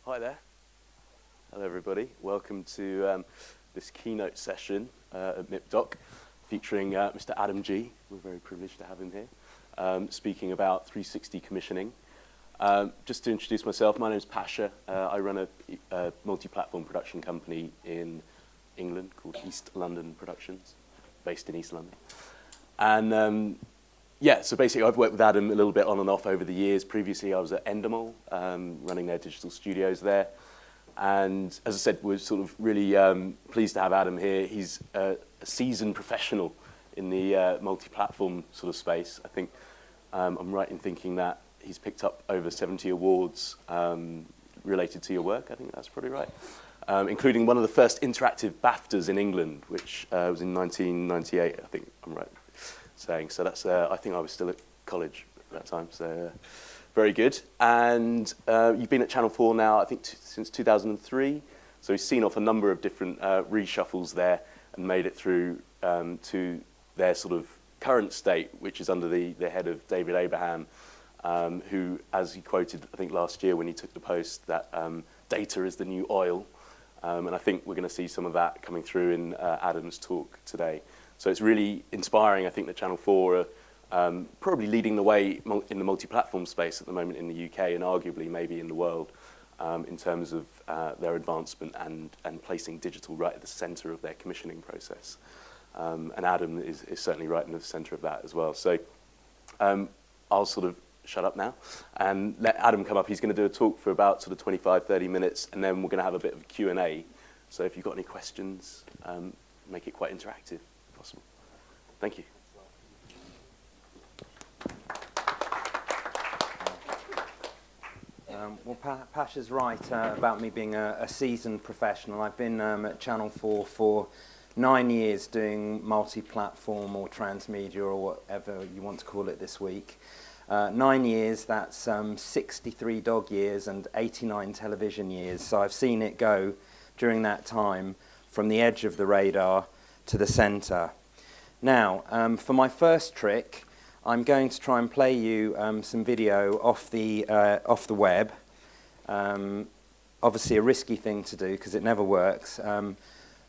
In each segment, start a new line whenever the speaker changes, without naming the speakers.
Hi there. Hello everybody. Welcome to this keynote session at MIPDoc featuring Mr. Adam G. We're very privileged to have him here, speaking about 360 commissioning. Just to introduce myself, my name is Pasa. I run a multi-platform production company in England called East London Productions, based in East London. And yeah, so basically I've worked with Adam a little bit on and off over the years. Previously I was at Endemol, running their digital studios there. And as I said, we're sort of really pleased to have Adam here. He's a seasoned professional in the multi-platform sort of space. I think I'm right in thinking that he's picked up over 70 awards related to your work. I think that's probably right. Including one of the first interactive BAFTAs in England, which was in 1998, I think I'm right saying. So that's, I think I was still at college at that time, so very good. And you've been at Channel 4 now, I think, since 2003. So you've seen off a number of different reshuffles there and made it through to their sort of current state, which is under the head of David Abraham, who, as he quoted, I think last year when he took the post, that data is the new oil. And I think we're going to see some of that coming through in Adam's talk today. So it's really inspiring, I think, that Channel 4 are probably leading the way in the multi-platform space at the moment in the UK and arguably maybe in the world in terms of their advancement and placing digital right at the centre of their commissioning process. And Adam is certainly right in the centre of that as well. So I'll sort of shut up now and let Adam come up. He's going to do a talk for about sort of 25, 30 minutes, and then we're going to have a bit of a Q&A. So if you've got any questions, make it quite interactive if possible. Thank you.
Well, Pasha's right about me being a seasoned professional. I've been at Channel 4 for 9 years doing multi-platform or transmedia or whatever you want to call it this week. 9 years, that's 63 dog years and 89 television years. So I've seen it go during that time from the edge of the radar to the centre. Now, for my first trick, I'm going to try and play you some video off the web. Obviously a risky thing to do because it never works.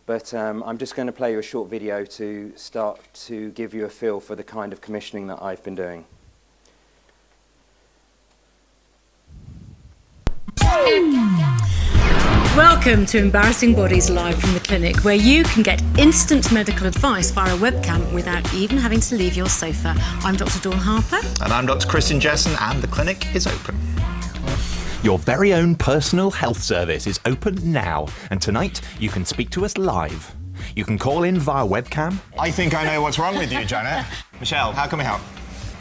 But I'm just going to play you a short video to start to give you a feel for the kind of commissioning that I've been doing.
Welcome to Embarrassing Bodies live from the clinic, where you can get instant medical advice via a webcam without even having to leave your sofa. I'm Dr. Dawn Harper.
And I'm Dr. Kristen Jessen, and the clinic is open.
Your very own personal health service is open now, and tonight you can speak to us live. You can call in via webcam.
I think I know what's wrong with you, Janet. Michelle, how can we help?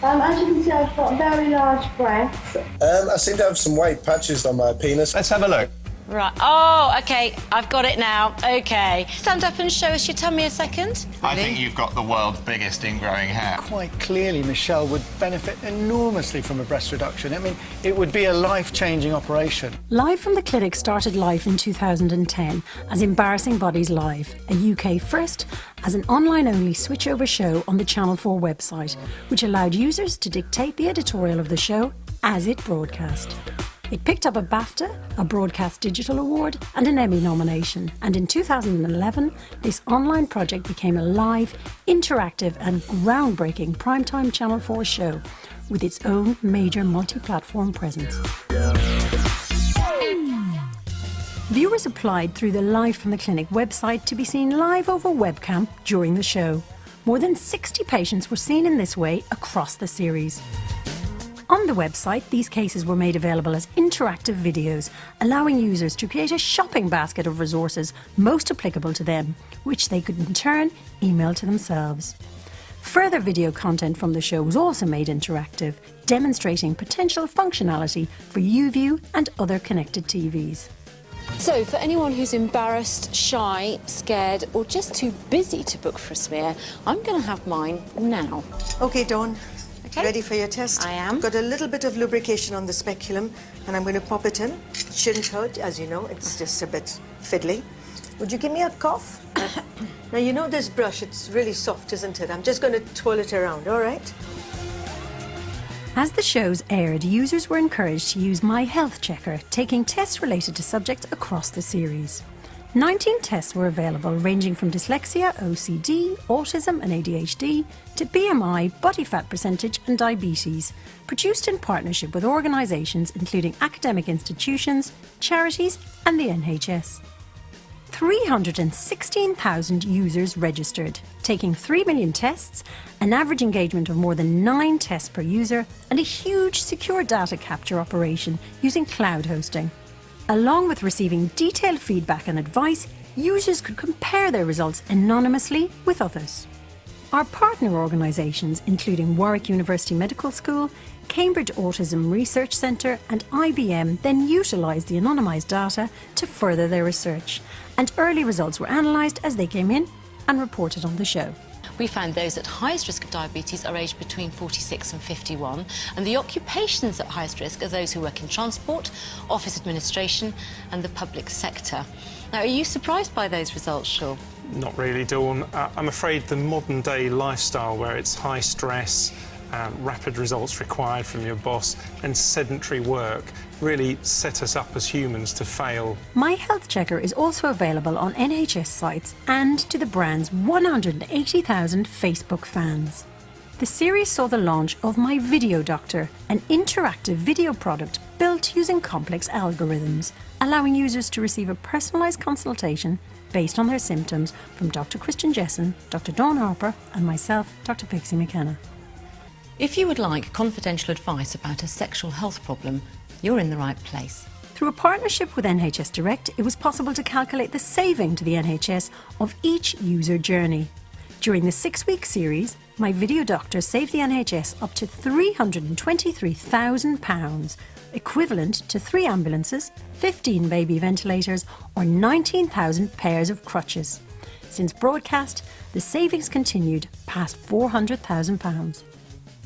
As you can see, I've got very large breasts.
I seem to have some white patches on my penis.
Let's have a look.
Right. Oh, okay. I've got it now. Okay. Stand up and show us your tummy a second.
I think you've got the world's biggest ingrowing hair.
Quite clearly, Michelle would benefit enormously from a breast reduction. I mean, it would be a life-changing operation.
Live from the Clinic started life in 2010 as Embarrassing Bodies Live, a UK first, as an online-only switchover show on the Channel 4 website, which allowed users to dictate the editorial of the show as it broadcast. It picked up a BAFTA, a Broadcast Digital Award, and an Emmy nomination. And in 2011, this online project became a live, interactive and groundbreaking primetime Channel 4 show with its own major multi-platform presence. Viewers applied through the Live from the Clinic website to be seen live over webcam during the show. More than 60 patients were seen in this way across the series. On the website, these cases were made available as interactive videos, allowing users to create a shopping basket of resources most applicable to them, which they could in turn email to themselves. Further video content from the show was also made interactive, demonstrating potential functionality for YouView and other connected TVs.
So, for anyone who's embarrassed, shy, scared, or just too busy to book for a smear, I'm going to have mine now.
Okay, Dawn.
Okay.
Ready for your test?
I am.
Got a little bit of lubrication on the speculum, and I'm going to pop it in. It shouldn't hurt, as you know. It's just a bit fiddly. Would you give me a cough? Now, you know this brush, it's really soft, isn't it? I'm just going to twirl it around, all right?
As the shows aired, users were encouraged to use My Health Checker, taking tests related to subjects across the series. 19 tests were available, ranging from dyslexia, OCD, autism and ADHD, to BMI, body fat percentage and diabetes, produced in partnership with organisations including academic institutions, charities and the NHS. 316,000 users registered, taking 3 million tests, an average engagement of more than 9 tests per user, and a huge secure data capture operation using cloud hosting. Along with receiving detailed feedback and advice, users could compare their results anonymously with others. Our partner organisations, including Warwick University Medical School, Cambridge Autism Research Centre and IBM, then utilised the anonymised data to further their research, and early results were analysed as they came in and reported on the show.
We found those at highest risk of diabetes are aged between 46 and 51, and the occupations at highest risk are those who work in transport, office administration and the public sector. Now, are you surprised by those results, Shaw?
Not really, Dawn. I'm afraid the modern day lifestyle where it's high stress, rapid results required from your boss and sedentary work really set us up as humans to fail.
My Health Checker is also available on NHS sites and to the brand's 180,000 Facebook fans. The series saw the launch of My Video Doctor, an interactive video product built using complex algorithms, allowing users to receive a personalised consultation based on their symptoms from Dr. Christian Jessen, Dr. Dawn Harper and myself, Dr. Pixie McKenna.
If you would like confidential advice about a sexual health problem, you're in the right place.
Through a partnership with NHS Direct, it was possible to calculate the saving to the NHS of each user journey. During the 6-week series, My Video Doctor saved the NHS up to £323,000, equivalent to 3 ambulances, 15 baby ventilators or 19,000 pairs of crutches. Since broadcast, the savings continued past £400,000.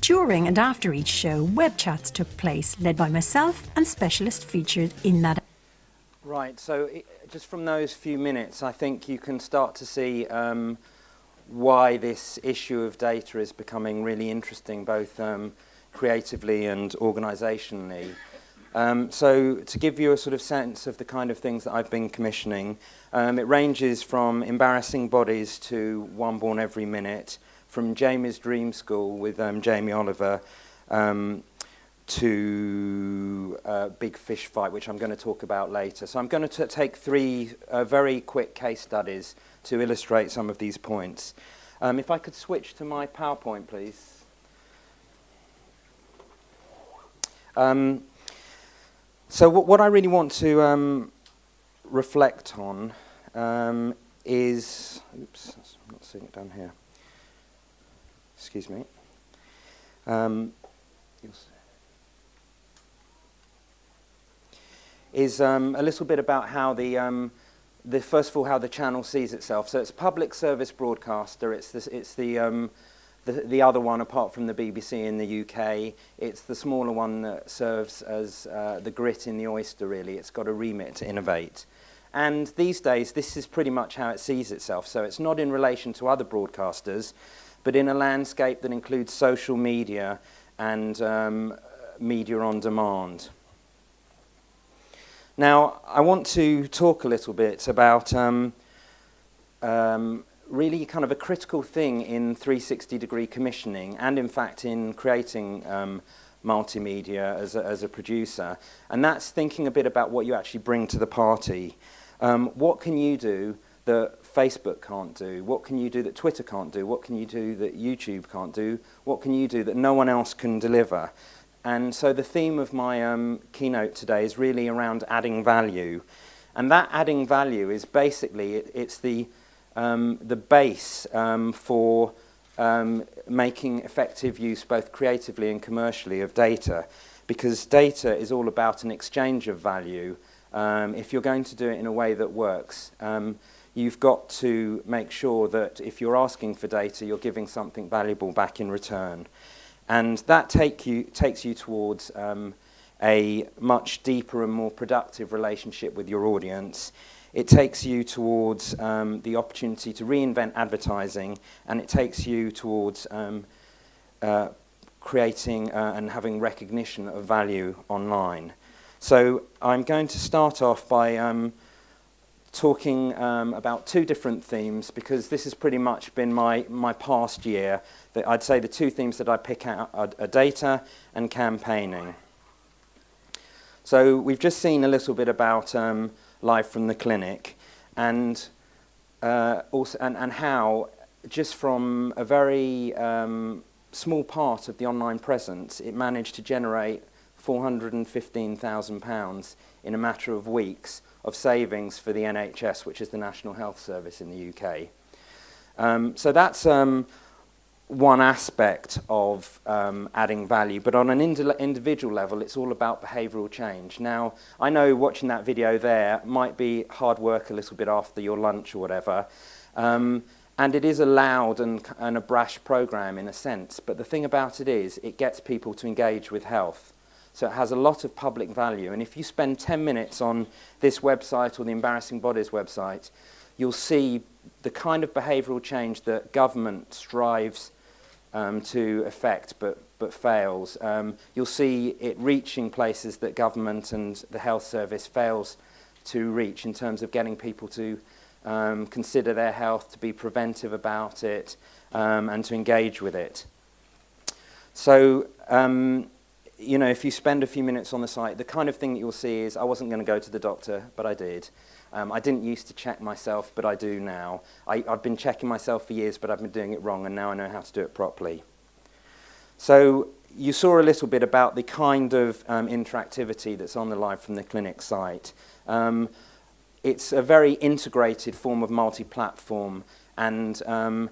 During and after each show, web chats took place, led by myself and specialists featured in that.
Right, so just from those few minutes, I think you can start to see why this issue of data is becoming really interesting, both creatively and organisationally. So to give you a sort of sense of the kind of things that I've been commissioning, it ranges from Embarrassing Bodies to One Born Every Minute, from Jamie's Dream School with Jamie Oliver to Big Fish Fight, which I'm going to talk about later. So I'm going to take 3 very quick case studies to illustrate some of these points. If I could switch to my PowerPoint, please. So what I really want to reflect on is... Oops, I'm not seeing it down here. Excuse me. Is a little bit about how the first of all how the channel sees itself. So it's a public service broadcaster. It's the other one apart from the BBC in the UK. It's the smaller one that serves as the grit in the oyster. Really, it's got a remit to innovate. And these days, this is pretty much how it sees itself. So it's not in relation to other broadcasters, but in a landscape that includes social media and media on demand. Now, I want to talk a little bit about really kind of a critical thing in 360-degree commissioning and, in fact, in creating multimedia as a producer, and that's thinking a bit about what you actually bring to the party. What can you do that Facebook can't do? What can you do that Twitter can't do? What can you do that YouTube can't do? What can you do that no one else can deliver? And so the theme of my keynote today is really around adding value. And that adding value is basically, it's the base for making effective use both creatively and commercially of data, because data is all about an exchange of value. If you're going to do it in a way that works, you've got to make sure that if you're asking for data, you're giving something valuable back in return. And that takes you towards a much deeper and more productive relationship with your audience. It takes you towards the opportunity to reinvent advertising, and it takes you towards creating and having recognition of value online. So I'm going to start off by talking about two different themes, because this has pretty much been my past year. I'd say the two themes that I pick out are data and campaigning. So we've just seen a little bit about live from the clinic, and also and how just from a very small part of the online presence, it managed to generate £415,000 in a matter of weeks of savings for the NHS, which is the National Health Service in the UK. So that's one aspect of adding value, but on an individual level, it's all about behavioural change. Now, I know watching that video there might be hard work a little bit after your lunch or whatever, and it is a loud and a brash programme in a sense, but the thing about it is it gets people to engage with health. So it has a lot of public value, and if you spend 10 minutes on this website or the Embarassing Bodies website, you'll see the kind of behavioural change that government strives to effect but fails. You'll see it reaching places that government and the health service fails to reach in terms of getting people to consider their health, to be preventive about it, and to engage with it. So, you know, if you spend a few minutes on the site, the kind of thing that you'll see is, I wasn't going to go to the doctor, but I did. I didn't used to check myself, but I do now. I've been checking myself for years, but I've been doing it wrong, and now I know how to do it properly. So you saw a little bit about the kind of interactivity that's on the Live from the Clinic site. It's a very integrated form of multi-platform, and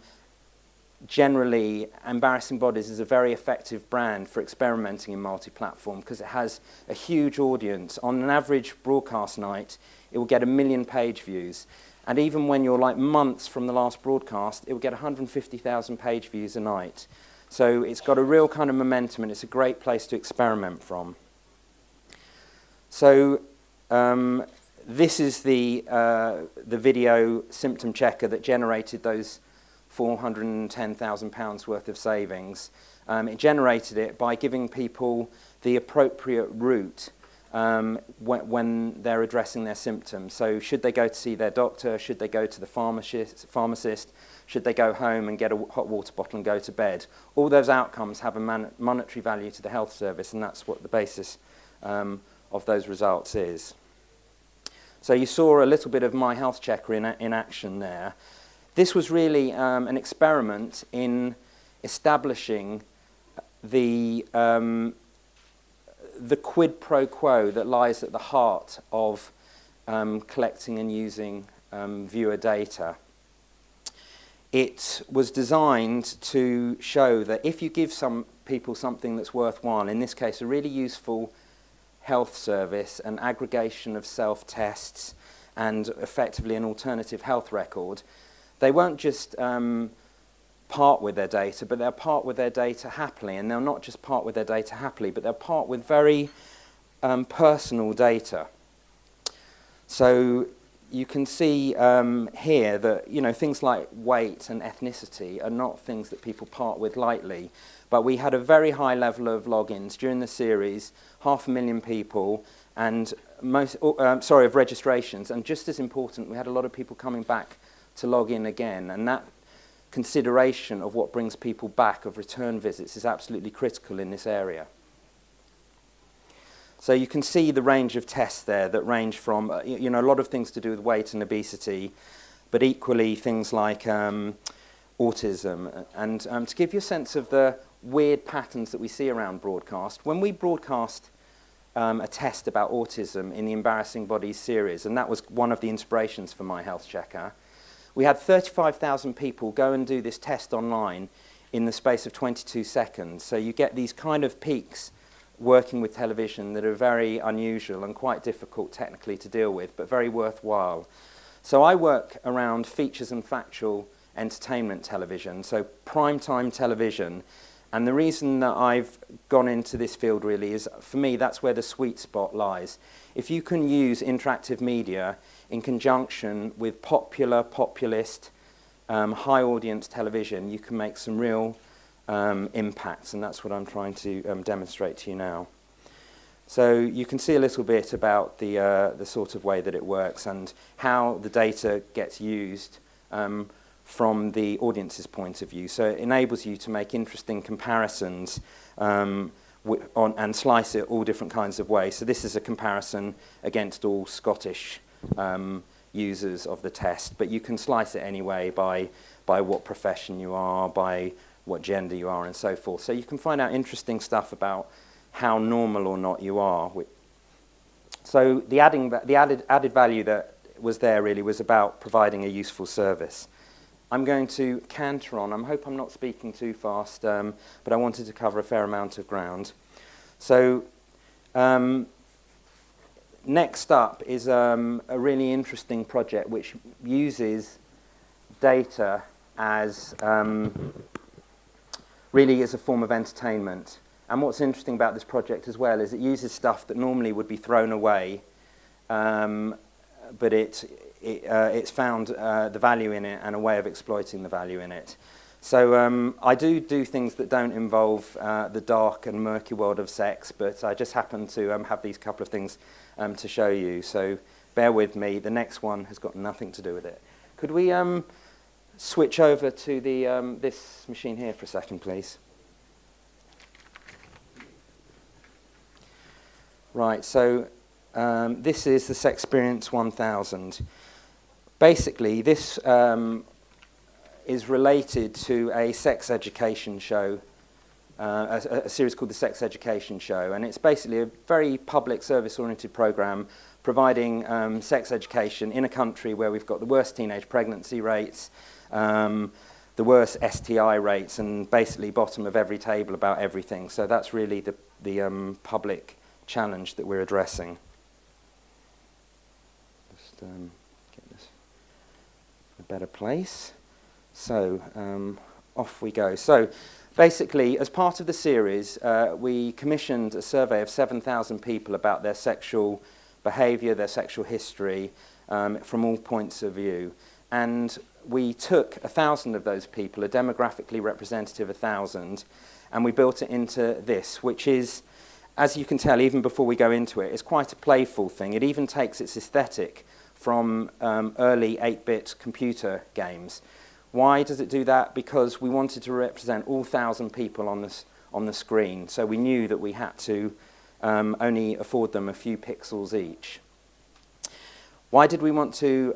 generally, Embarassing Bodies is a very effective brand for experimenting in multi-platform, because it has a huge audience. On an average broadcast night, it will get 1 million page views. And even when you're like months from the last broadcast, it will get 150,000 page views a night. So it's got a real kind of momentum, and it's a great place to experiment from. So this is the video symptom checker that generated those £410,000 worth of savings. It generated it by giving people the appropriate route when they're addressing their symptoms. So should they go to see their doctor? Should they go to the pharmacist? Should they go home and get a hot water bottle and go to bed? All those outcomes have a monetary value to the health service, and that's what the basis of those results is. So you saw a little bit of My Health Checker in action there. This was really an experiment in establishing the quid pro quo that lies at the heart of collecting and using viewer data. It was designed to show that if you give some people something that's worthwhile, in this case a really useful health service, an aggregation of self-tests, and effectively an alternative health record, they won't just part with their data, but they'll part with their data happily. And they'll not just part with their data happily, but they'll part with very personal data. So you can see here that, you know, things like weight and ethnicity are not things that people part with lightly. But we had a very high level of logins during the series, 500,000 people, and of registrations. And just as important, we had a lot of people coming back to log in again, and that consideration of what brings people back, of return visits, is absolutely critical in this area. So you can see the range of tests there that range from, you know, a lot of things to do with weight and obesity, but equally things like autism. And to give you a sense of the weird patterns that we see around broadcast, when we broadcast a test about autism in the Embarassing Bodies series, and that was one of the inspirations for My Health Checker, we had 35,000 people go and do this test online in the space of 22 seconds. So you get these kind of peaks working with television that are very unusual and quite difficult technically to deal with, but very worthwhile. So I work around features and factual entertainment television, so primetime television. And the reason that I've gone into this field really is, for me, that's where the sweet spot lies. If you can use interactive media in conjunction with populist, high audience television, you can make some real impacts, and that's what I'm trying to demonstrate to you now. So you can see a little bit about the sort of way that it works and how the data gets used from the audience's point of view. So it enables you to make interesting comparisons and slice it all different kinds of ways. So this is a comparison against all Scottish users of the test, but you can slice it anyway by what profession you are, by what gender you are, and so forth. So you can find out interesting stuff about how normal or not you are. So the added value that was there really was about providing a useful service. I'm going to canter on. I hope I'm not speaking too fast, but I wanted to cover a fair amount of ground. So next up is a really interesting project which uses data as really as a form of entertainment. And what's interesting about this project as well is it uses stuff that normally would be thrown away, but it's found the value in it and a way of exploiting the value in it. So I do things that don't involve the dark and murky world of sex, but I just happen to have these couple of things to show you. So bear with me. The next one has got nothing to do with it. Could we switch over to the this machine here for a second, please? Right, so this is the Sexperience 1000. Basically, this is related to a sex education show, a series called the Sex Education Show, and it's basically a very public service-oriented program providing sex education in a country where we've got the worst teenage pregnancy rates, the worst STI rates, and basically bottom of every table about everything. So that's really the public challenge that we're addressing. Just get this in a better place. So off we go. So basically, as part of the series, we commissioned a survey of 7,000 people about their sexual behaviour, their sexual history, from all points of view. And we took 1,000 of those people, a demographically representative 1,000, and we built it into this, which is, as you can tell, even before we go into it, it's quite a playful thing. It even takes its aesthetic from early 8-bit computer games. Why does it do that? Because we wanted to represent all 1,000 people on the screen, so we knew that we had to only afford them a few pixels each. Why did we want to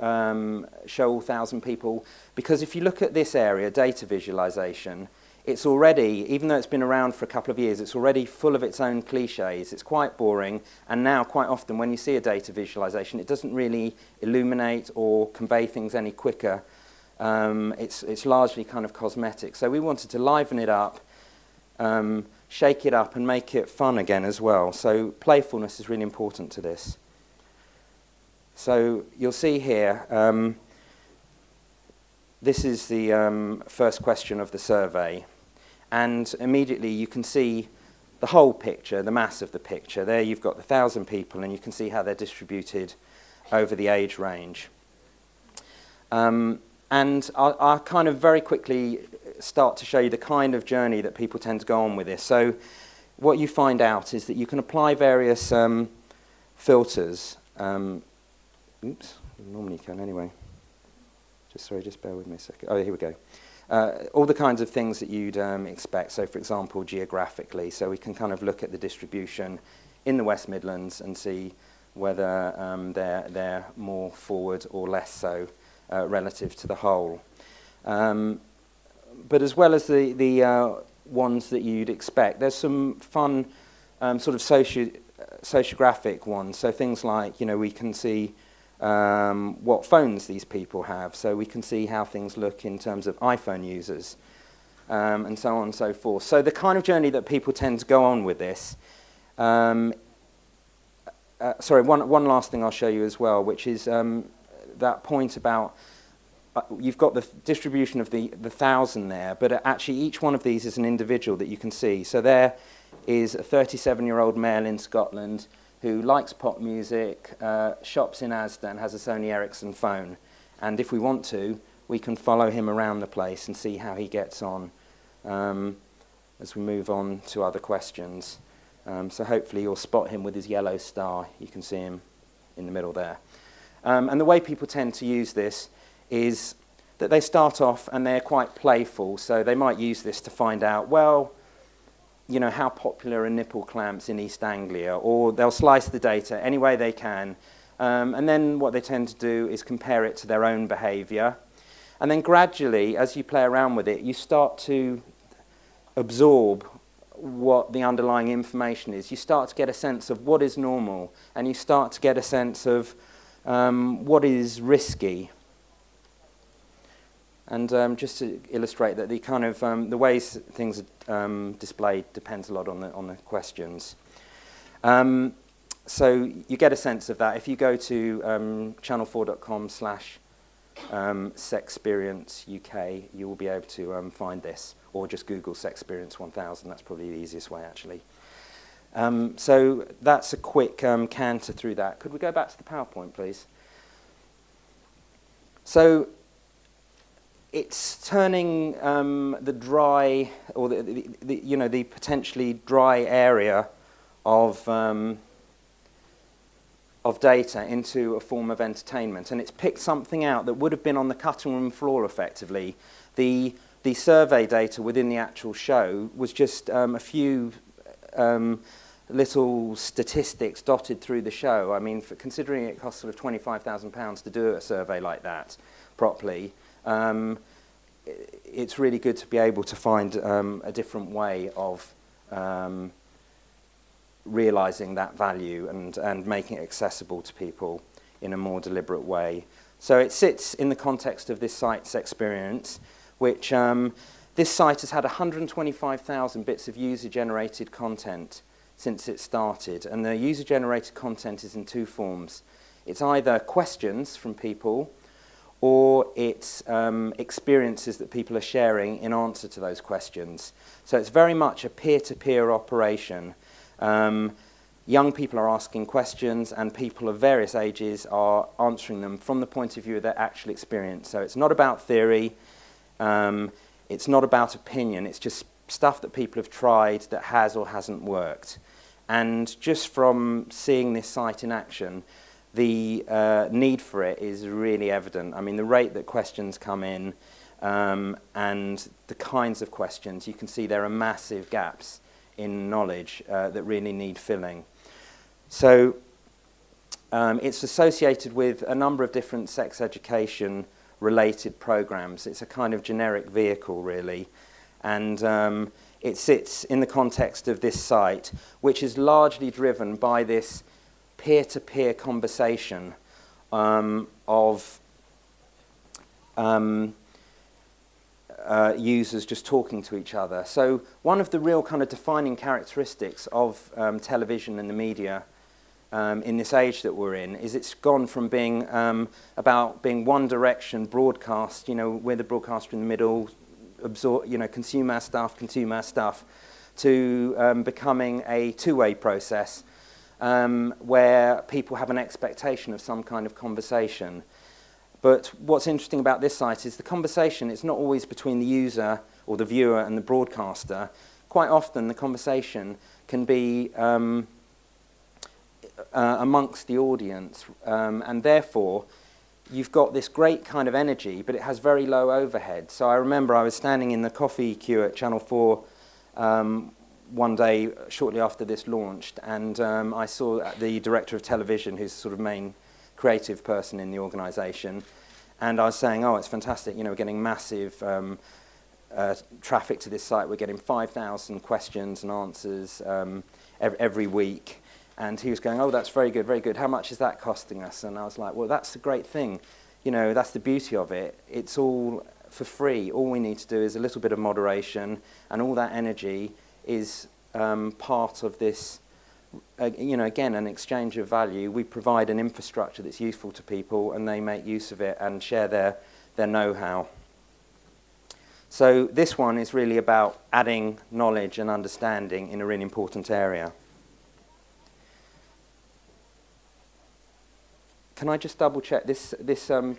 show all 1,000 people? Because if you look at this area, data visualization, it's already, even though it's been around for a couple of years, it's already full of its own cliches. It's quite boring, and now quite often when you see a data visualization, it doesn't really illuminate or convey things any quicker. It's largely kind of cosmetic. So we wanted to liven it up, shake it up, and make it fun again as well. So playfulness is really important to this. So you'll see here, this is the first question of the survey. And immediately you can see the whole picture, the mass of the picture. There you've got the 1,000 people, and you can see how they're distributed over the age range. And I'll kind of very quickly start to show you the kind of journey that people tend to go on with this. So what you find out is that you can apply various filters. Oops, normally you can anyway. Just bear with me a second. Oh, here we go. All the kinds of things that you'd expect. So, for example, geographically. So we can kind of look at the distribution in the West Midlands and see whether they're more forward or less so relative to the whole. But as well as the ones that you'd expect, there's some fun sort of sociographic ones. So things like, we can see what phones these people have. So we can see how things look in terms of iPhone users, and so on and so forth. So the kind of journey that people tend to go on with this. Sorry, one last thing I'll show you as well, which is that point about you've got the distribution of the 1,000 there, but actually each one of these is an individual that you can see. So there is a 37-year-old male in Scotland who likes pop music, shops in Asda, and has a Sony Ericsson phone. And if we want to, we can follow him around the place and see how he gets on. as we move on to other questions. So hopefully you'll spot him with his yellow star. You can see him in the middle there. And the way people tend to use this is that they start off and they're quite playful. So they might use this to find out, well, you know, how popular are nipple clamps in East Anglia? Or they'll slice the data any way they can. And then what they tend to do is compare it to their own behaviour. And then gradually, as you play around with it, you start to absorb what the underlying information is. You start to get a sense of what is normal, and you start to get a sense of what is risky. And just to illustrate that the kind of the ways things are displayed depends a lot on the questions. So you get a sense of that if you go to channel4.com/Sexperience UK. You will be able to find this, or just Google Sexperience 1000. That's probably the easiest way, actually. So that's a quick canter through that. Could we go back to the PowerPoint, please? So it's turning the dry, or the potentially dry area of data into a form of entertainment, and it's picked something out that would have been on the cutting room floor effectively. The survey data within the actual show was just a few little statistics dotted through the show. I mean, considering it costs sort of £25,000 to do a survey like that properly, it's really good to be able to find a different way of realising that value and making it accessible to people in a more deliberate way. So it sits in the context of this site's experience, which this site has had 125,000 bits of user-generated content since it started, and the user-generated content is in two forms. It's either questions from people, or it's experiences that people are sharing in answer to those questions. So it's very much a peer-to-peer operation. Young people are asking questions, and people of various ages are answering them from the point of view of their actual experience. So it's not about theory, it's not about opinion, it's just stuff that people have tried that has or hasn't worked. And just from seeing this site in action, the need for it is really evident. I mean, the rate that questions come in and the kinds of questions, you can see there are massive gaps in knowledge that really need filling. So it's associated with a number of different sex education related programs. It's a kind of generic vehicle, really. And it sits in the context of this site, which is largely driven by this peer-to-peer conversation of users just talking to each other. So one of the real kind of defining characteristics of television and the media in this age that we're in is it's gone from being about being one direction broadcast, we're the broadcaster in the middle, consume our stuff, to becoming a two-way process where people have an expectation of some kind of conversation. But what's interesting about this site is the conversation is not always between the user or the viewer and the broadcaster. Quite often the conversation can be amongst the audience, and therefore you've got this great kind of energy, but it has very low overhead. So I remember I was standing in the coffee queue at Channel 4 one day shortly after this launched, and I saw the director of television, who's sort of main creative person in the organisation, and I was saying, oh, it's fantastic, we're getting massive traffic to this site, we're getting 5,000 questions and answers every week. And he was going, oh, that's very good, how much is that costing us? And I was like, well, that's the great thing, that's the beauty of it, it's all for free, all we need to do is a little bit of moderation, and all that energy is part of this, again, an exchange of value. We provide an infrastructure that's useful to people, and they make use of it and share their know-how. So this one is really about adding knowledge and understanding in a really important area. Can I just double check this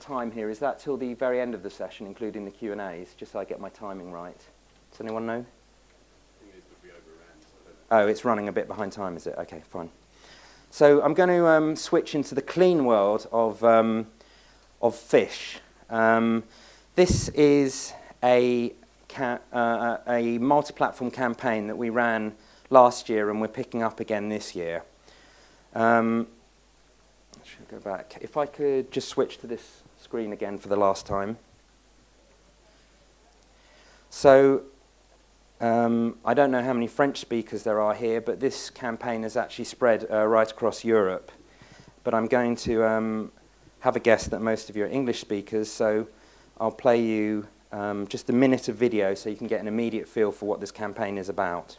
time here? Is that till the very end of the session, including the Q&As, just so I get my timing right? Does anyone know? Oh, it's running a bit behind time, is it? Okay, fine. So I'm going to switch into the clean world of fish. This is a multi-platform campaign that we ran last year and we're picking up again this year. Should go back. If I could just switch to this screen again for the last time. So I don't know how many French speakers there are here, but this campaign has actually spread right across Europe. But I'm going to have a guess that most of you are English speakers, so I'll play you just a minute of video so you can get an immediate feel for what this campaign is about.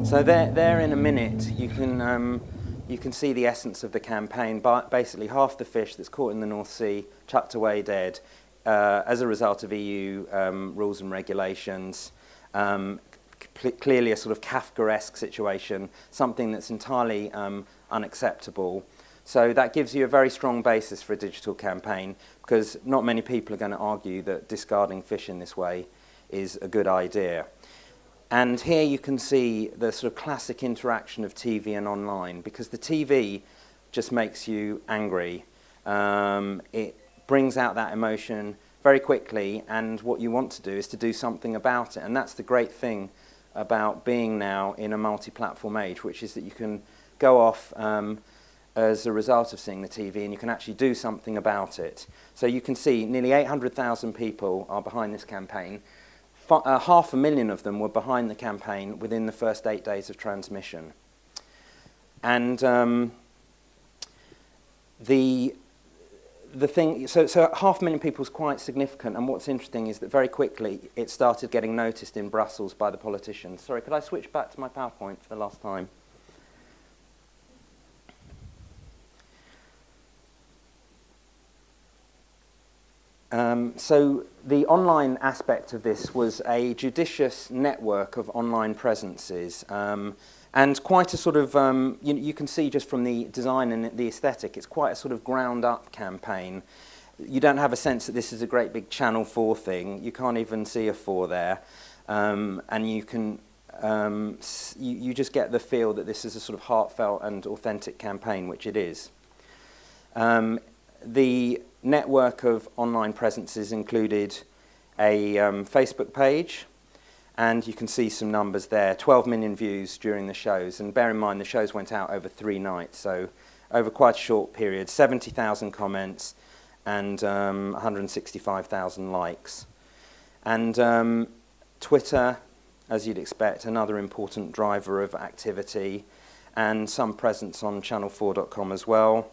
So there in a minute, you can see the essence of the campaign. Basically, half the fish that's caught in the North Sea, chucked away dead, as a result of EU rules and regulations. Clearly a sort of Kafkaesque situation, something that's entirely unacceptable. So that gives you a very strong basis for a digital campaign, because not many people are going to argue that discarding fish in this way is a good idea. And here you can see the sort of classic interaction of TV and online, because the TV just makes you angry. It brings out that emotion very quickly, and what you want to do is to do something about it. And that's the great thing about being now in a multi-platform age, which is that you can go off as a result of seeing the TV, and you can actually do something about it. So you can see nearly 800,000 people are behind this campaign. 500,000 of them were behind the campaign within the first 8 days of transmission. And the thing, so 500,000 people is quite significant, and what's interesting is that very quickly it started getting noticed in Brussels by the politicians. Sorry, could I switch back to my PowerPoint for the last time? So the online aspect of this was a judicious network of online presences, and quite a sort of, you can see just from the design and the aesthetic, it's quite a sort of ground-up campaign. You don't have a sense that this is a great big Channel 4 thing. You can't even see a 4 there, and you can, you just get the feel that this is a sort of heartfelt and authentic campaign, which it is. The network of online presences included a Facebook page, and you can see some numbers there, 12 million views during the shows, and bear in mind the shows went out over 3 nights, so over quite a short period, 70,000 comments and 165,000 likes. And Twitter, as you'd expect, another important driver of activity, and some presence on channel4.com as well.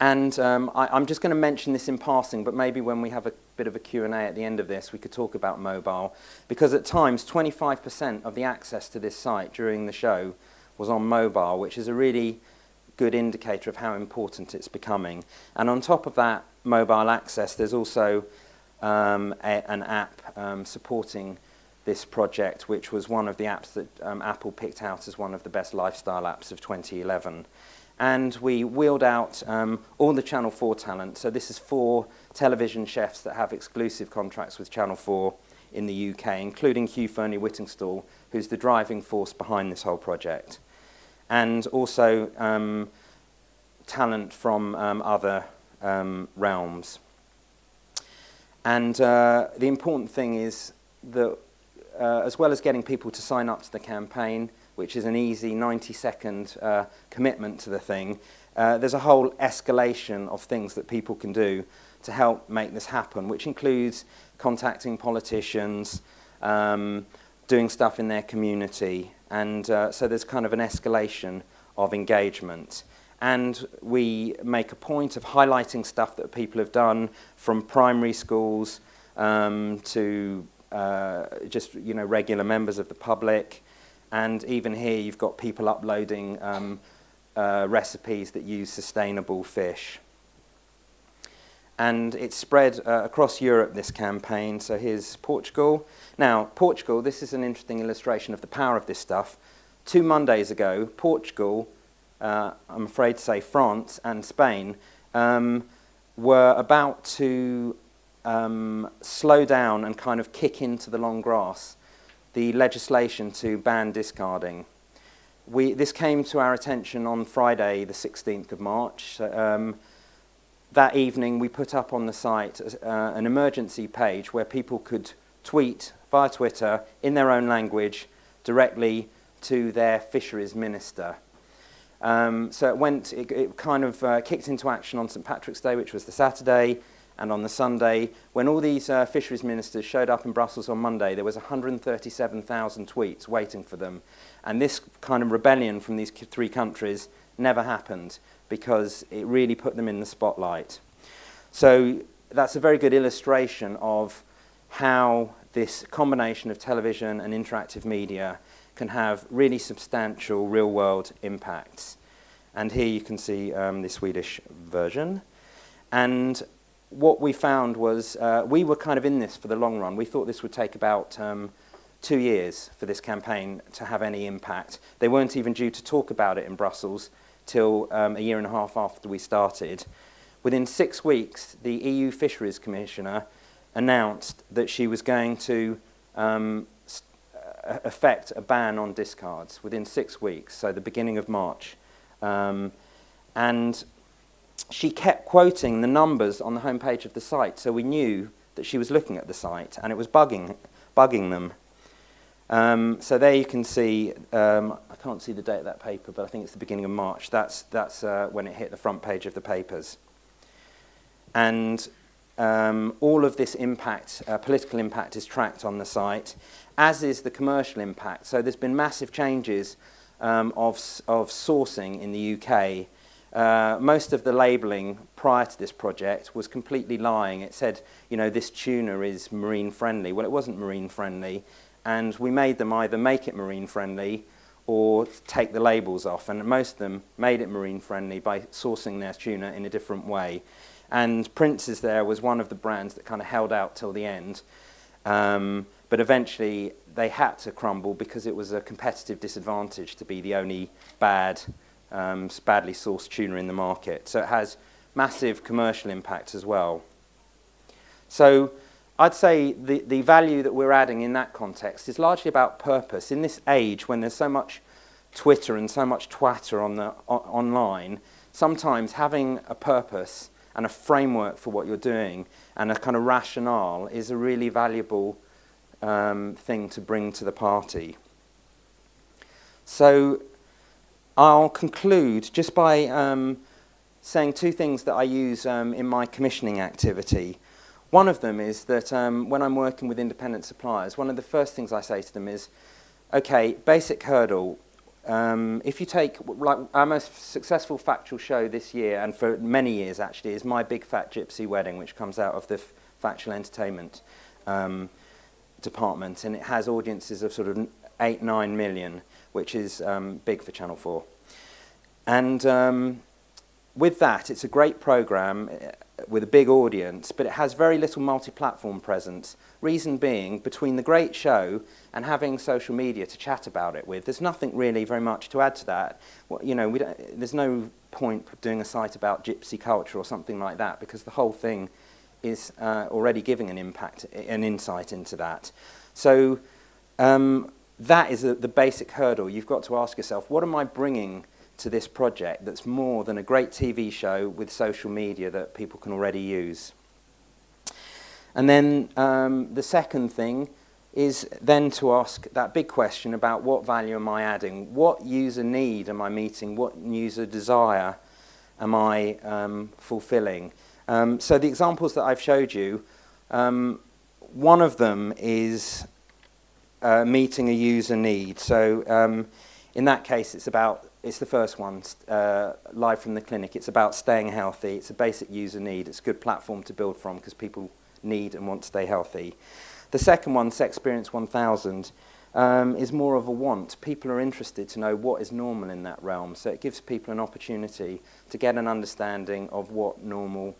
And I'm just going to mention this in passing, but maybe when we have a bit of a Q&A at the end of this, we could talk about mobile, because at times 25% of the access to this site during the show was on mobile, which is a really good indicator of how important it's becoming. And on top of that mobile access, there's also an app supporting this project, which was one of the apps that Apple picked out as one of the best lifestyle apps of 2011. And we wheeled out all the Channel 4 talent. So this is 4 television chefs that have exclusive contracts with Channel 4 in the UK, including Hugh Fernie-Whittingstall, who's the driving force behind this whole project. And also talent from other realms. And the important thing is that as well as getting people to sign up to the campaign, which is an easy 90-second commitment to the thing, there's a whole escalation of things that people can do to help make this happen, which includes contacting politicians, doing stuff in their community, and so there's kind of an escalation of engagement. And we make a point of highlighting stuff that people have done, from primary schools to just regular members of the public. And even here you've got people uploading recipes that use sustainable fish. And it's spread across Europe, this campaign. So here's Portugal. Now, Portugal, this is an interesting illustration of the power of this stuff. 2 Mondays ago, Portugal, I'm afraid to say France and Spain, were about to slow down and kind of kick into the long grass the legislation to ban discarding. This came to our attention on Friday, the 16th of March. That evening, we put up on the site an emergency page where people could tweet via Twitter in their own language directly to their fisheries minister. So it kind of kicked into action on St. Patrick's Day, which was the Saturday, and on the Sunday. When all these fisheries ministers showed up in Brussels on Monday, there was 137,000 tweets waiting for them. And this kind of rebellion from these 3 countries never happened, because it really put them in the spotlight. So that's a very good illustration of how this combination of television and interactive media can have really substantial real-world impacts. And here you can see the Swedish version. And what we found was we were kind of in this for the long run. We thought this would take about 2 years for this campaign to have any impact. They weren't even due to talk about it in Brussels till a year and a half after we started. Within 6 weeks, the EU Fisheries Commissioner announced that she was going to effect a ban on discards within 6 weeks, so the beginning of March. And she kept quoting the numbers on the homepage of the site, so we knew that she was looking at the site, and it was bugging them. So there you can see, I can't see the date of that paper, but I think it's the beginning of March. That's when it hit the front page of the papers. And all of this impact, political impact, is tracked on the site, as is the commercial impact. So there's been massive changes of sourcing in the UK. Most of the labelling prior to this project was completely lying. It said, this tuna is marine friendly. Well, it wasn't marine friendly. And we made them either make it marine friendly or take the labels off. And most of them made it marine friendly by sourcing their tuna in a different way. And Prince's there was one of the brands that kind of held out till the end. But eventually they had to crumble because it was a competitive disadvantage to be the only badly sourced tuna in the market. So it has massive commercial impact as well. So I'd say the value that we're adding in that context is largely about purpose. In this age when there's so much Twitter and so much twatter online, sometimes having a purpose and a framework for what you're doing and a kind of rationale is a really valuable thing to bring to the party. So I'll conclude just by saying 2 things that I use in my commissioning activity. One of them is that when I'm working with independent suppliers, one of the first things I say to them is, okay, basic hurdle. If you take, like, our most successful Factual show this year, and for many years actually, is My Big Fat Gypsy Wedding, which comes out of the Factual Entertainment department, and it has audiences of sort of 8-9 million, which is big for Channel 4. And with that, it's a great programme with a big audience, but it has very little multi-platform presence. Reason being, between the great show and having social media to chat about it with, there's nothing really very much to add to that. Well, there's no point doing a site about gypsy culture or something like that, because the whole thing is already giving an insight into that. So that is the basic hurdle. You've got to ask yourself, what am I bringing to this project that's more than a great TV show with social media that people can already use? And then the second thing is then to ask that big question about what value am I adding? What user need am I meeting? What user desire am I fulfilling? So the examples that I've showed you, one of them is meeting a user need. So in that case, it's the first one, live from the clinic. It's about staying healthy. It's a basic user need. It's a good platform to build from because people need and want to stay healthy. The second one, Sexperience 1000, is more of a want. People are interested to know what is normal in that realm. So it gives people an opportunity to get an understanding of what normal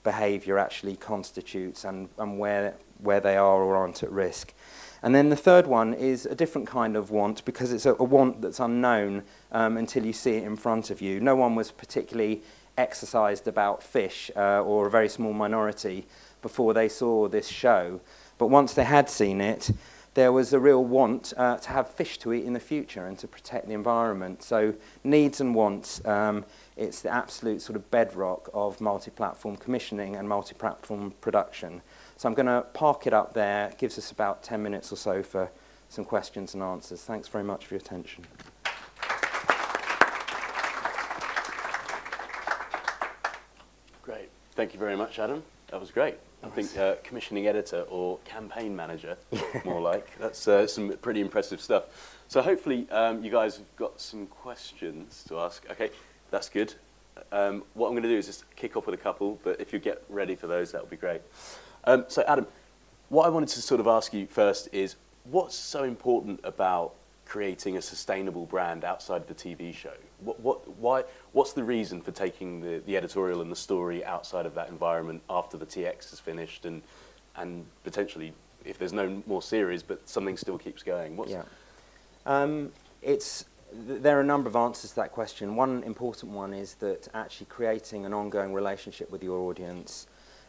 behaviour actually constitutes and where they are or aren't at risk. And then the third one is a different kind of want because it's a want that's unknown until you see it in front of you. No one was particularly exercised about fish or a very small minority before they saw this show. But once they had seen it, there was a real want to have fish to eat in the future and to protect the environment. So needs and wants, it's the absolute sort of bedrock of multi-platform commissioning and multi-platform production. So I'm going to park it up there. It gives us about 10 minutes or so for some questions and answers. Thanks very much for your attention.
Great. Thank you very much, Adam. That was great. I think commissioning editor or campaign manager, more like. That's some pretty impressive stuff. So hopefully you guys have got some questions to ask. Okay, that's good. What I'm going to do is just kick off with a couple, but if you get ready for those, that would be great. So Adam, what I wanted to sort of ask you first is, what's so important about creating a sustainable brand outside of the TV show? What's the reason for taking the editorial and the story outside of that environment after the TX is finished and potentially, if there's no more series, but something still keeps going?
There are a number of answers to that question. One important one is that actually creating an ongoing relationship with your audience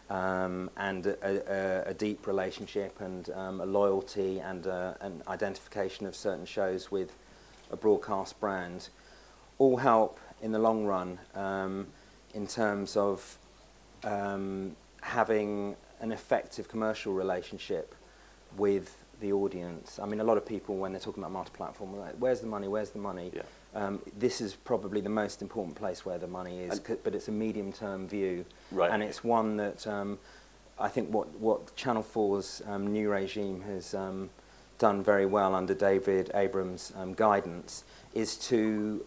and a deep relationship and a loyalty and an identification of certain shows with a broadcast brand all help in the long run in terms of having an effective commercial relationship with the audience. I mean, a lot of people, when they're talking about multi-platform, are like, where's the money, where's the money? Yeah. This is probably the most important place where the money is, but it's a medium-term view. Right. And it's one that I think what Channel 4's new regime has done very well under David Abrams' guidance is to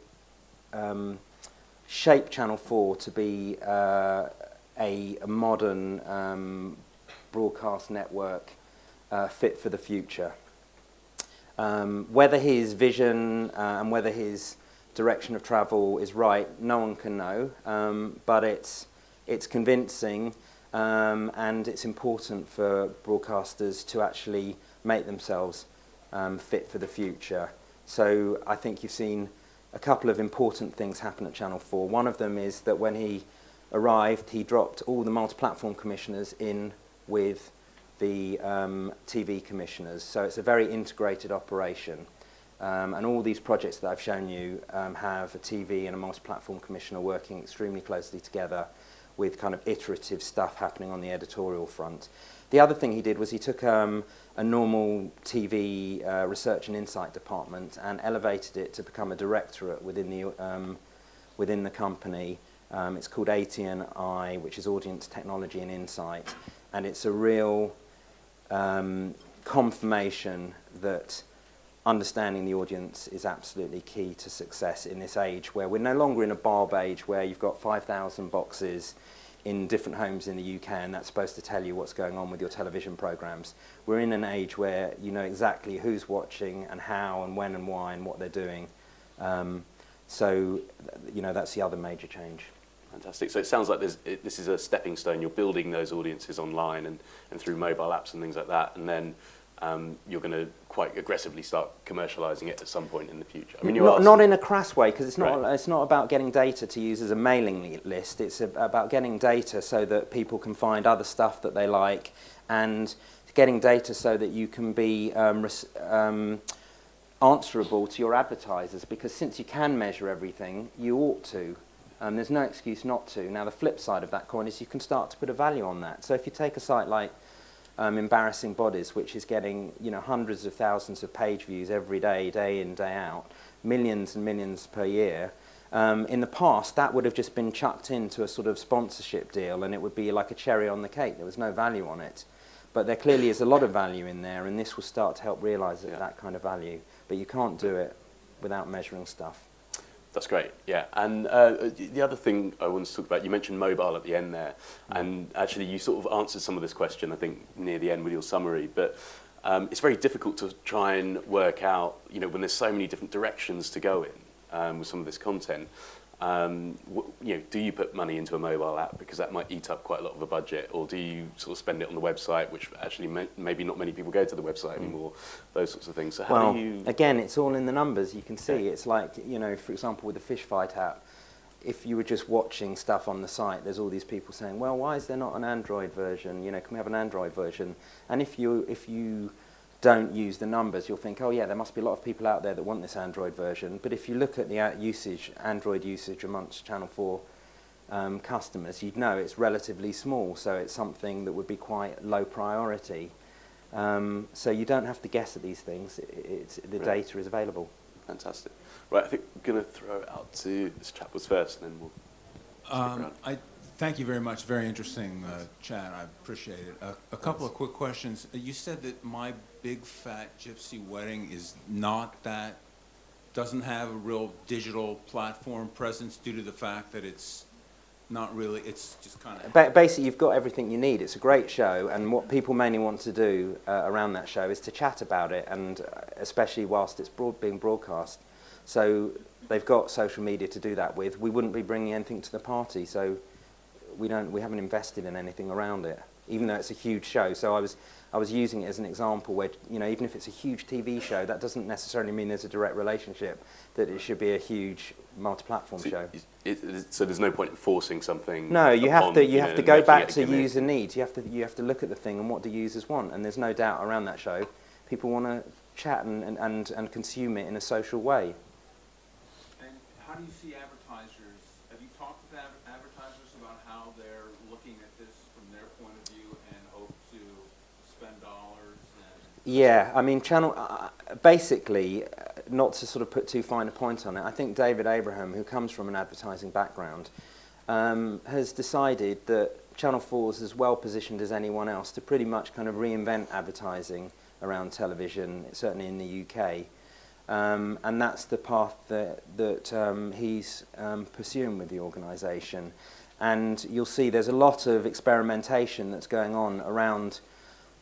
shape Channel 4 to be a modern broadcast network fit for the future. Whether his vision and whether his direction of travel is right, no one can know, but it's convincing and it's important for broadcasters to actually make themselves fit for the future. So I think you've seen a couple of important things happen at Channel 4. One of them is that when he arrived, he dropped all the multi-platform commissioners in with the TV commissioners. So it's a very integrated operation. And all these projects that I've shown you have a TV and a multi-platform commissioner working extremely closely together with kind of iterative stuff happening on the editorial front. The other thing he did was he took a normal TV research and insight department and elevated it to become a directorate within the company. It's called AT&I, which is Audience Technology and Insight, and it's a real confirmation that understanding the audience is absolutely key to success in this age where we're no longer in a barb age where you've got 5,000 boxes in different homes in the UK and that's supposed to tell you what's going on with your television programmes. We're in an age where you know exactly who's watching and how and when and why and what they're doing. So, you know, that's the other major change.
Fantastic. So it sounds like this is a stepping stone. You're building those audiences online and through mobile apps and things like that, and then you're going to quite aggressively start commercialising it at some point in the future. I mean,
not in a crass way, because it's not. Right. It's not about getting data to use as a mailing list. It's about getting data so that people can find other stuff that they like, and getting data so that you can be answerable to your advertisers. Because since you can measure everything, you ought to. There's no excuse not to. Now, the flip side of that coin is you can start to put a value on that. So if you take a site like Embarrassing Bodies, which is getting hundreds of thousands of page views every day, day in, day out, millions and millions per year. In the past, that would have just been chucked into a sort of sponsorship deal, and it would be like a cherry on the cake. There was no value on it. But there clearly is a lot of value in there, and this will start to help realise that kind of value. But you can't do it without measuring stuff.
That's great, yeah. And the other thing I wanted to talk about, you mentioned mobile at the end there, and actually you sort of answered some of this question, I think, near the end with your summary, but it's very difficult to try and work out, when there's so many different directions to go in with some of this content. Do you put money into a mobile app because that might eat up quite a lot of a budget, or do you sort of spend it on the website, which actually maybe not many people go to the website anymore, those sorts of things. So how do you...
Again, it's all in the numbers. You can see it's like, for example, with the Fish Fight app, if you were just watching stuff on the site, there's all these people saying, well, why is there not an Android version? Can we have an Android version? And if you don't use the numbers, you'll think, oh yeah, there must be a lot of people out there that want this Android version. But if you look at the Android usage amongst Channel 4 customers, you'd know it's relatively small, so it's something that would be quite low priority. So you don't have to guess at these things. The data is available.
Fantastic. Right, I think we're going to throw it out to this chap was first, and then we'll...
Thank you very much. Very interesting chat. I appreciate it. A couple of quick questions. You said that My Big Fat Gypsy Wedding is not that, doesn't have a real digital platform presence due to the fact that it's not really, it's just kind of...
Basically, you've got everything you need. It's a great show, and what people mainly want to do around that show is to chat about it, and especially whilst it's being broadcast. So they've got social media to do that with. We wouldn't be bringing anything to the party, so we haven't invested in anything around it, even though it's a huge show. So I was using it as an example where, even if it's a huge TV show, that doesn't necessarily mean there's a direct relationship, that it should be a huge multi-platform show.
So there's no point in forcing something.
No, you have to go back to user needs. You have to look at the thing and what the users want. And there's no doubt around that show, people want to chat and consume it in a social way.
And how do you see advertisers? Have you talked with advertisers about how they're looking at this from their point of view and hope to spend dollars?
Yeah, I mean, basically, not to sort of put too fine a point on it, I think David Abraham, who comes from an advertising background, has decided that Channel 4 is as well positioned as anyone else to pretty much kind of reinvent advertising around television, certainly in the UK. And that's the path that he's pursuing with the organisation. And you'll see there's a lot of experimentation that's going on around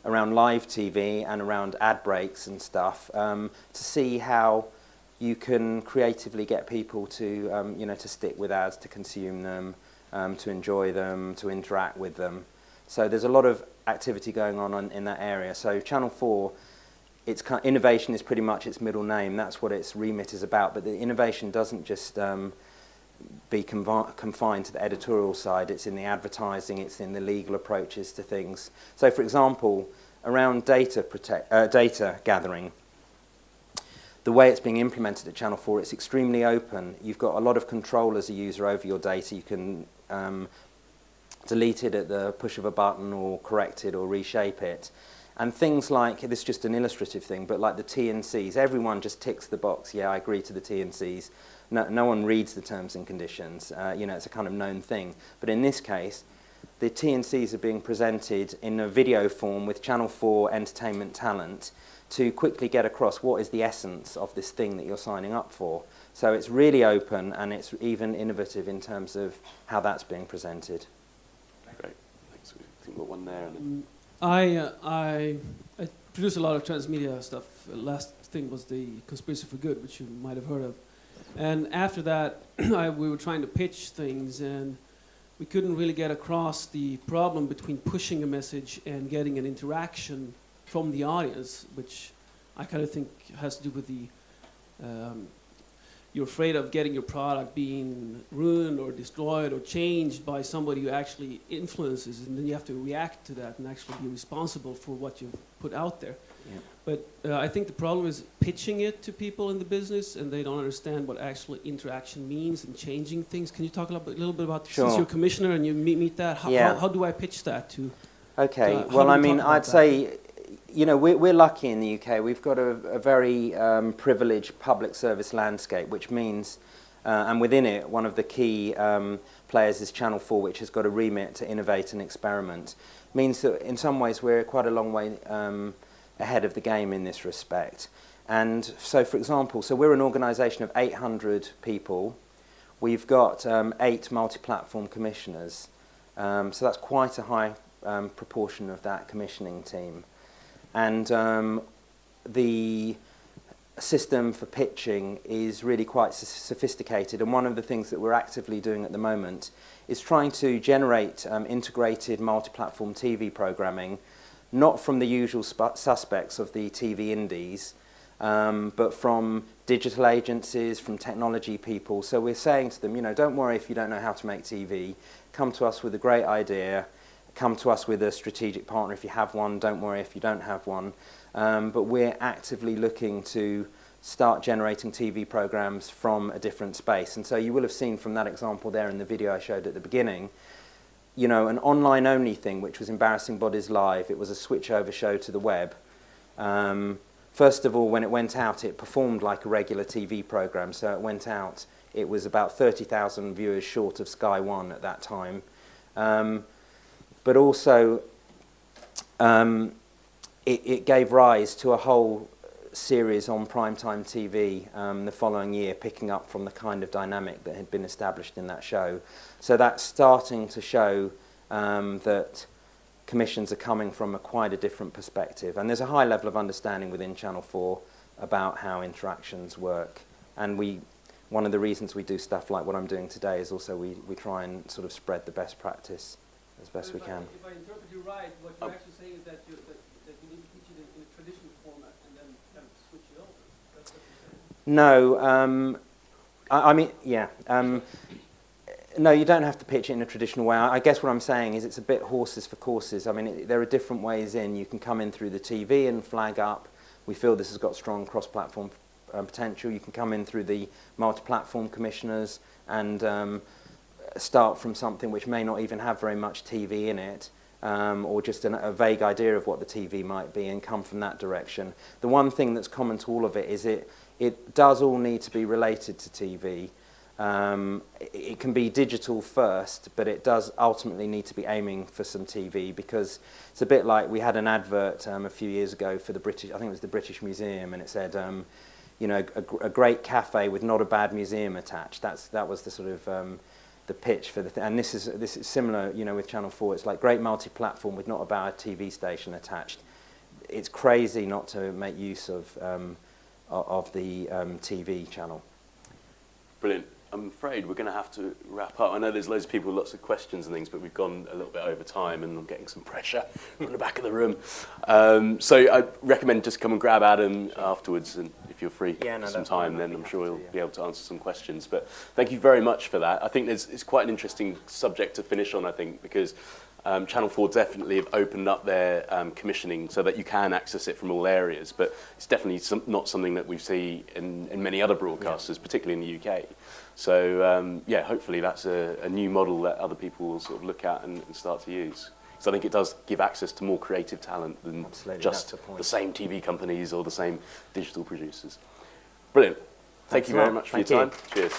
live TV and around ad breaks and stuff to see how you can creatively get people to to stick with ads, to consume them, to enjoy them, to interact with them. So there's a lot of activity going on in that area. So Channel 4, innovation is pretty much its middle name. That's what its remit is about. But the innovation doesn't just be confined to the editorial side. It's in the advertising. It's in the legal approaches to things. So, for example, around data gathering, the way it's being implemented at Channel 4, it's extremely open. You've got a lot of control as a user over your data. You can delete it at the push of a button, or correct it, or reshape it. And things like, this is just an illustrative thing, but like the T&Cs, everyone just ticks the box, yeah, I agree to the T&Cs. No one reads the terms and conditions. It's a kind of known thing. But in this case, the T&Cs are being presented in a video form with Channel 4 entertainment talent to quickly get across what is the essence of this thing that you're signing up for. So it's really open, and it's even innovative in terms of how that's being presented.
Great. Thanks. I think we've got one there. And
I produce a lot of transmedia stuff. The last thing was the Conspiracy for Good, which you might have heard of. And after that, we were trying to pitch things, and we couldn't really get across the problem between pushing a message and getting an interaction from the audience, which I kind of think has to do with the you're afraid of getting your product being ruined or destroyed or changed by somebody who actually influences, and then you have to react to that and actually be responsible for what you've put out there.
Yeah.
But I think the problem is pitching it to people in the business, and they don't understand what actual interaction means and changing things. Can you talk a little bit about,
Sure.
Since you're a commissioner and you meet that, how do I pitch that to?
Okay,
how
well,
do we
I mean,
talk about
I'd
that?
say, you know, we're lucky in the UK. We've got a very privileged public service landscape, which means, and within it, one of the key players is Channel 4, which has got a remit to innovate and experiment. Means that in some ways we're quite a long way ahead of the game in this respect. And so, for example, so we're an organisation of 800 people. We've got 8 multi-platform commissioners. So that's quite a high proportion of that commissioning team. And the system for pitching is really quite sophisticated, and one of the things that we're actively doing at the moment is trying to generate integrated multi-platform TV programming, not from the usual suspects of the TV indies, but from digital agencies, from technology people. So we're saying to them, you know, don't worry if you don't know how to make TV, come to us with a great idea, come to us with a strategic partner if you have one, don't worry if you don't have one. But we're actively looking to start generating TV programs from a different space. And so you will have seen from that example there in the video I showed at the beginning, you know, an online-only thing, which was Embarassing Bodies Live. It was a switch-over show to the web. First of all, when it went out, it performed like a regular TV program. So it went out, it was about 30,000 viewers short of Sky One at that time. But also, it gave rise to a whole series on primetime TV the following year, picking up from the kind of dynamic that had been established in that show. So that's starting to show that commissions are coming from quite a different perspective. And there's a high level of understanding within Channel 4 about how interactions work. And one of the reasons we do stuff like what I'm doing today is also we try and sort of spread the best practice as best we can.
If I interpret you right, what you're actually saying is that you need to teach it in a traditional format and then kind of switch it over. That's what you're saying.
No, I mean, yeah. No, you don't have to pitch it in a traditional way. I guess what I'm saying is it's a bit horses for courses. I mean, there are different ways in. You can come in through the TV and flag up. We feel this has got strong cross-platform potential. You can come in through the multi-platform commissioners and start from something which may not even have very much TV in it, or just a vague idea of what the TV might be, and come from that direction. The one thing that's common to all of it is it does all need to be related to TV. It can be digital first, but it does ultimately need to be aiming for some TV, because it's a bit like we had an advert a few years ago for the British, I think it was the British Museum, and it said, you know, a great cafe with not a bad museum attached. That was the sort of the pitch for the thing. And this is similar, you know, with Channel 4. It's like great multi-platform with not a bad TV station attached. It's crazy not to make use of the TV channel.
Brilliant. I'm afraid we're going to have to wrap up. I know there's loads of people with lots of questions and things, but we've gone a little bit over time and I'm getting some pressure from the back of the room. So I recommend just come and grab Adam afterwards, and if you're free for some time, then I'm sure he'll be able to answer some questions. But thank you very much for that. I think it's quite an interesting subject to finish on, I think, because Channel 4 definitely have opened up their commissioning so that you can access it from all areas, but it's definitely not something that we see in many other broadcasters, particularly in the UK. So yeah, hopefully that's a new model that other people will sort of look at and start to use. So I think it does give access to more creative talent than just the same TV companies or the same digital producers. Brilliant. Thank you very much for your time. Cheers.